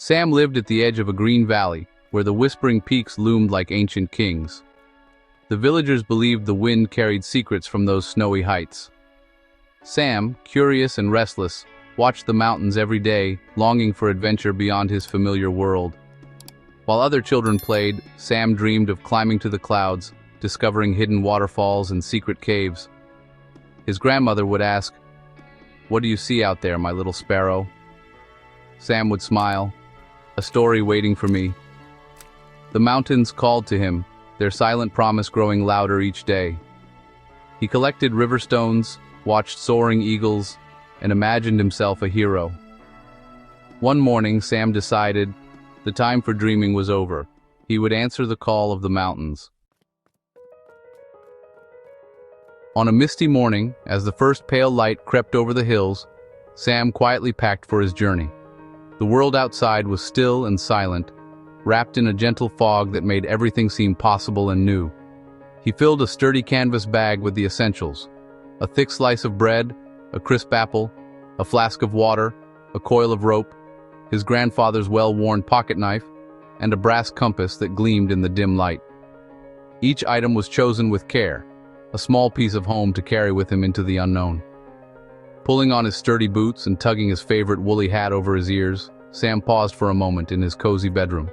Sam lived at the edge of a green valley, where the whispering peaks loomed like ancient kings. The villagers believed the wind carried secrets from those snowy heights. Sam, curious and restless, watched the mountains every day, longing for adventure beyond his familiar world. While other children played, Sam dreamed of climbing to the clouds, discovering hidden waterfalls and secret caves. His grandmother would ask, "What do you see out there, my little sparrow?" Sam would smile, "A story waiting for me." The mountains called to him, their silent promise growing louder each day. He collected river stones, watched soaring eagles, and imagined himself a hero. One morning, Sam decided the time for dreaming was over. He would answer the call of the mountains. On a misty morning, as the first pale light crept over the hills, Sam quietly packed for his journey. The world outside was still and silent, wrapped in a gentle fog that made everything seem possible and new. He filled a sturdy canvas bag with the essentials: a thick slice of bread, a crisp apple, a flask of water, a coil of rope, his grandfather's well-worn pocket knife, and a brass compass that gleamed in the dim light. Each item was chosen with care, a small piece of home to carry with him into the unknown. Pulling on his sturdy boots and tugging his favorite woolly hat over his ears, Sam paused for a moment in his cozy bedroom.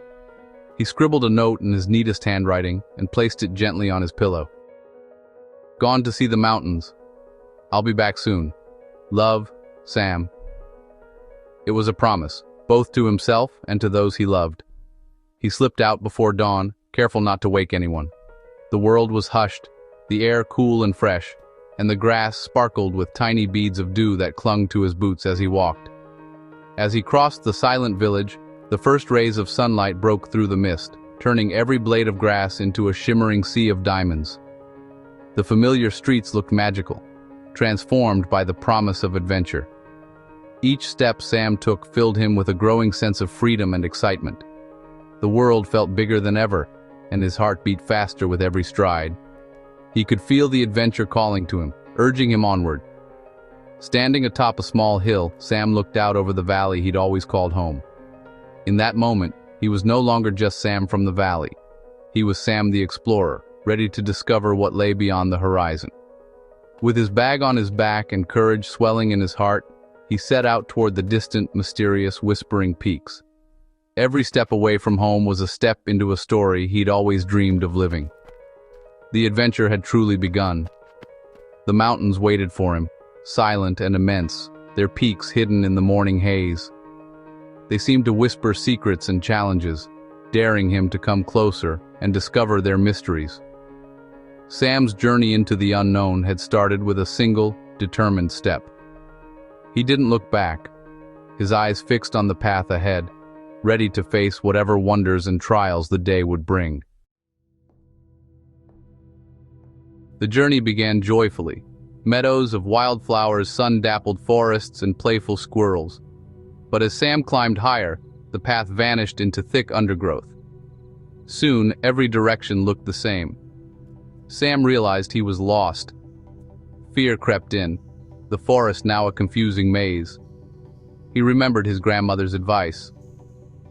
He scribbled a note in his neatest handwriting and placed it gently on his pillow. "Gone to see the mountains. I'll be back soon. Love, Sam." It was a promise, both to himself and to those he loved. He slipped out before dawn, careful not to wake anyone. The world was hushed, the air cool and fresh, and the grass sparkled with tiny beads of dew that clung to his boots as he walked. As he crossed the silent village, the first rays of sunlight broke through the mist, turning every blade of grass into a shimmering sea of diamonds. The familiar streets looked magical, transformed by the promise of adventure. Each step Sam took filled him with a growing sense of freedom and excitement. The world felt bigger than ever, and his heart beat faster with every stride. He could feel the adventure calling to him, urging him onward. Standing atop a small hill, Sam looked out over the valley he'd always called home. In that moment, he was no longer just Sam from the valley. He was Sam the explorer, ready to discover what lay beyond the horizon. With his bag on his back and courage swelling in his heart, he set out toward the distant, mysterious, whispering peaks. Every step away from home was a step into a story he'd always dreamed of living. The adventure had truly begun. The mountains waited for him, silent and immense, their peaks hidden in the morning haze. They seemed to whisper secrets and challenges, daring him to come closer and discover their mysteries. Sam's journey into the unknown had started with a single, determined step. He didn't look back, his eyes fixed on the path ahead, ready to face whatever wonders and trials the day would bring. The journey began joyfully. Meadows of wildflowers, sun-dappled forests, and playful squirrels. But as Sam climbed higher, the path vanished into thick undergrowth. Soon, every direction looked the same. Sam realized he was lost. Fear crept in, the forest now a confusing maze. He remembered his grandmother's advice.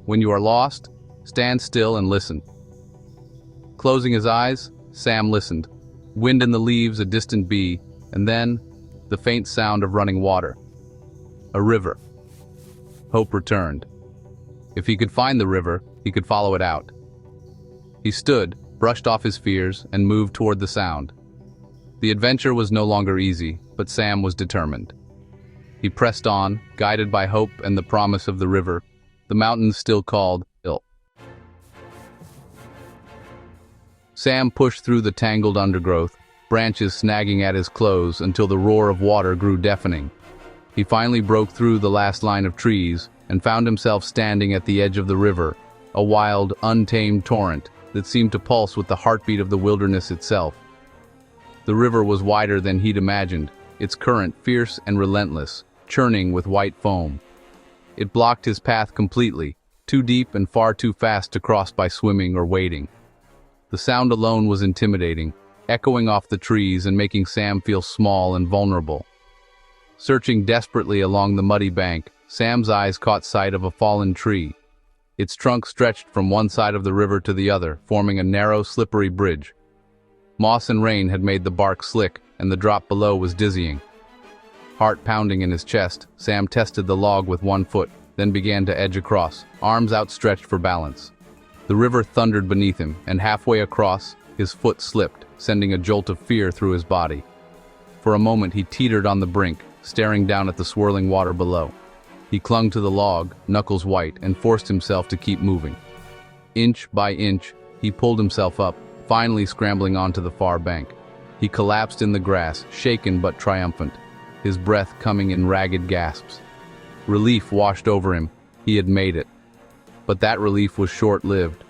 When you are lost, stand still and listen. Closing his eyes, Sam listened. Wind in the leaves, a distant bee, and then the faint sound of running water. A river. Hope returned. If he could find the river, he could follow it out. He stood, brushed off his fears, and moved toward the sound. The adventure was no longer easy, but Sam was determined. He pressed on, guided by hope and the promise of the river. The mountains still called ill. Sam pushed through the tangled undergrowth, branches snagging at his clothes until the roar of water grew deafening. He finally broke through the last line of trees and found himself standing at the edge of the river, a wild, untamed torrent that seemed to pulse with the heartbeat of the wilderness itself. The river was wider than he'd imagined, its current fierce and relentless, churning with white foam. It blocked his path completely, too deep and far too fast to cross by swimming or wading. The sound alone was intimidating, echoing off the trees and making Sam feel small and vulnerable. Searching desperately along the muddy bank, Sam's eyes caught sight of a fallen tree. Its trunk stretched from one side of the river to the other, forming a narrow, slippery bridge. Moss and rain had made the bark slick, and the drop below was dizzying. Heart pounding in his chest, Sam tested the log with one foot, then began to edge across, arms outstretched for balance. The river thundered beneath him, and halfway across, his foot slipped, sending a jolt of fear through his body. For a moment he teetered on the brink, staring down at the swirling water below. He clung to the log, knuckles white, and forced himself to keep moving. Inch by inch, he pulled himself up, finally scrambling onto the far bank. He collapsed in the grass, shaken but triumphant, his breath coming in ragged gasps. Relief washed over him. He had made it. But that relief was short-lived.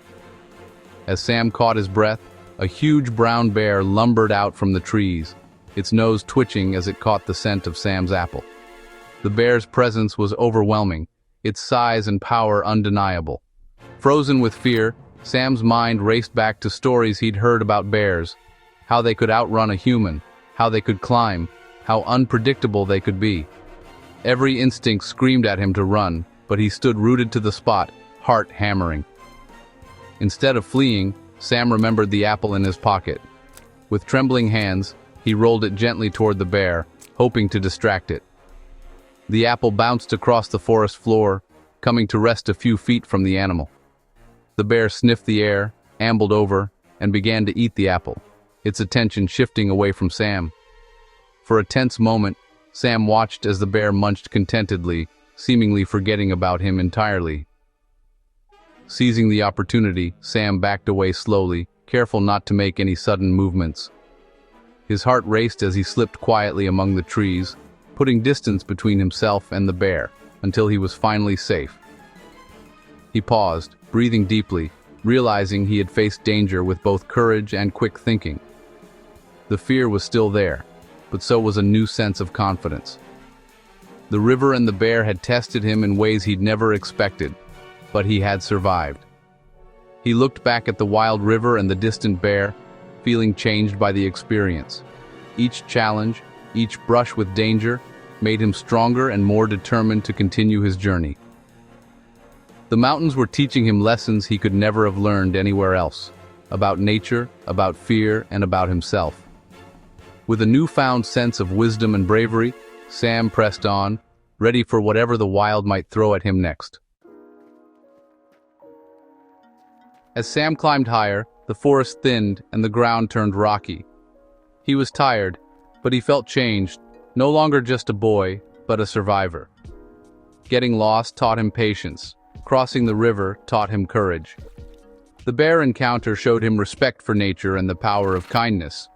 As Sam caught his breath, a huge brown bear lumbered out from the trees, its nose twitching as it caught the scent of Sam's apple. The bear's presence was overwhelming, its size and power undeniable. Frozen with fear, Sam's mind raced back to stories he'd heard about bears, how they could outrun a human, how they could climb, how unpredictable they could be. Every instinct screamed at him to run, but he stood rooted to the spot, heart hammering. Instead of fleeing, Sam remembered the apple in his pocket. With trembling hands, he rolled it gently toward the bear, hoping to distract it. The apple bounced across the forest floor, coming to rest a few feet from the animal. The bear sniffed the air, ambled over, and began to eat the apple, its attention shifting away from Sam. For a tense moment, Sam watched as the bear munched contentedly, seemingly forgetting about him entirely. Seizing the opportunity, Sam backed away slowly, careful not to make any sudden movements. His heart raced as he slipped quietly among the trees, putting distance between himself and the bear, until he was finally safe. He paused, breathing deeply, realizing he had faced danger with both courage and quick thinking. The fear was still there, but so was a new sense of confidence. The river and the bear had tested him in ways he'd never expected, but he had survived. He looked back at the wild river and the distant bear, feeling changed by the experience. Each challenge, each brush with danger, made him stronger and more determined to continue his journey. The mountains were teaching him lessons he could never have learned anywhere else, about nature, about fear, and about himself. With a newfound sense of wisdom and bravery, Sam pressed on, ready for whatever the wild might throw at him next. As Sam climbed higher, the forest thinned and the ground turned rocky. He was tired, but he felt changed, no longer just a boy, but a survivor. Getting lost taught him patience. Crossing the river taught him courage. The bear encounter showed him respect for nature and the power of kindness.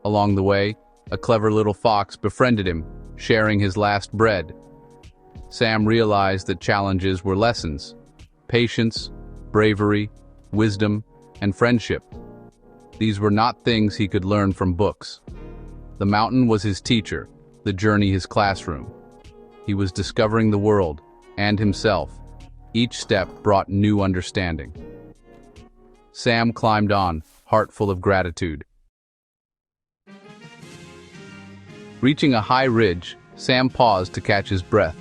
Along the way, a clever little fox befriended him, sharing his last bread. Sam realized that challenges were lessons: patience, bravery, wisdom, and friendship. These were not things he could learn from books. The mountain was his teacher, the journey his classroom. He was discovering the world, and himself. Each step brought new understanding. Sam climbed on, heart full of gratitude. Reaching a high ridge, Sam paused to catch his breath,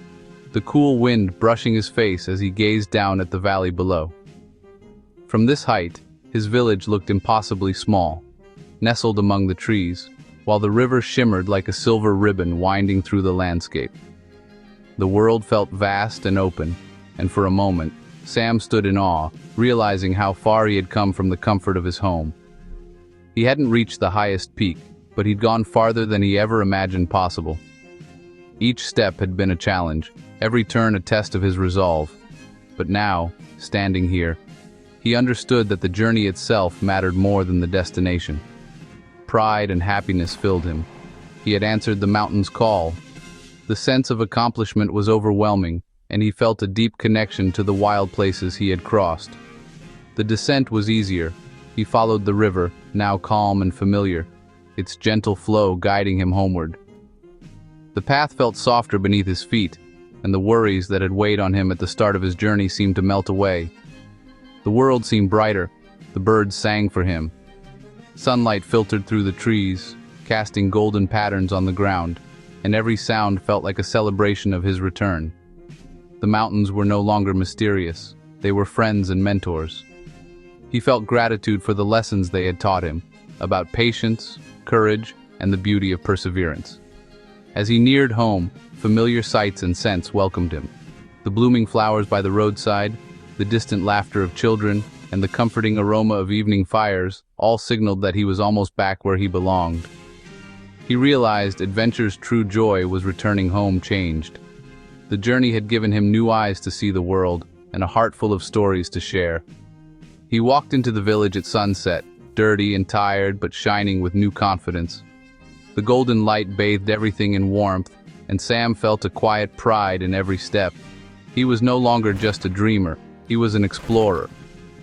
the cool wind brushing his face as he gazed down at the valley below. From this height, his village looked impossibly small, nestled among the trees, while the river shimmered like a silver ribbon winding through the landscape. The world felt vast and open, and for a moment, Sam stood in awe, realizing how far he had come from the comfort of his home. He hadn't reached the highest peak, but he'd gone farther than he ever imagined possible. Each step had been a challenge, every turn a test of his resolve. But now, standing here, he understood that the journey itself mattered more than the destination. Pride and happiness filled him. He had answered the mountain's call. The sense of accomplishment was overwhelming, and he felt a deep connection to the wild places he had crossed. The descent was easier. He followed the river, now calm and familiar, its gentle flow guiding him homeward. The path felt softer beneath his feet, and the worries that had weighed on him at the start of his journey seemed to melt away. The world seemed brighter, the birds sang for him. Sunlight filtered through the trees, casting golden patterns on the ground, and every sound felt like a celebration of his return. The mountains were no longer mysterious. They were friends and mentors. He felt gratitude for the lessons they had taught him about patience, courage, and the beauty of perseverance. As he neared home, familiar sights and scents welcomed him. The blooming flowers by the roadside, the distant laughter of children, and the comforting aroma of evening fires all signaled that he was almost back where he belonged. He realized adventure's true joy was returning home changed. The journey had given him new eyes to see the world and a heart full of stories to share. He walked into the village at sunset, dirty and tired but shining with new confidence. The golden light bathed everything in warmth, and Sam felt a quiet pride in every step. He was no longer just a dreamer, he was an explorer.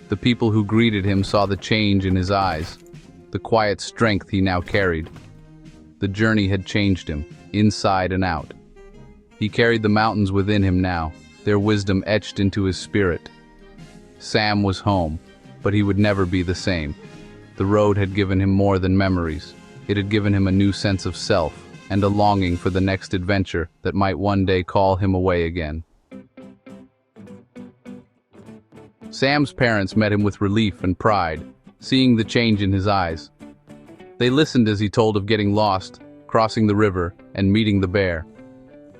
The people who greeted him saw the change in his eyes, the quiet strength he now carried. The journey had changed him, inside and out. He carried the mountains within him now, their wisdom etched into his spirit. Sam was home, but he would never be the same. The road had given him more than memories. It had given him a new sense of self and a longing for the next adventure that might one day call him away again. Sam's parents met him with relief and pride, seeing the change in his eyes. They listened as he told of getting lost, crossing the river, and meeting the bear.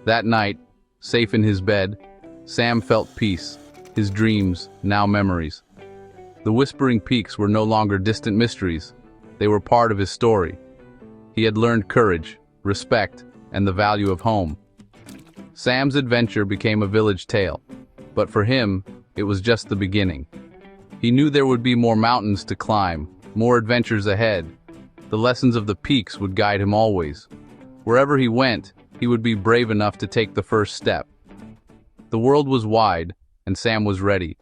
That night, safe in his bed, Sam felt peace, his dreams now memories. The whispering peaks were no longer distant mysteries. They were part of his story. He had learned courage, respect, and the value of home. Sam's adventure became a village tale, but for him, it was just the beginning. He knew there would be more mountains to climb, more adventures ahead. The lessons of the peaks would guide him always. Wherever he went, he would be brave enough to take the first step. The world was wide, and Sam was ready.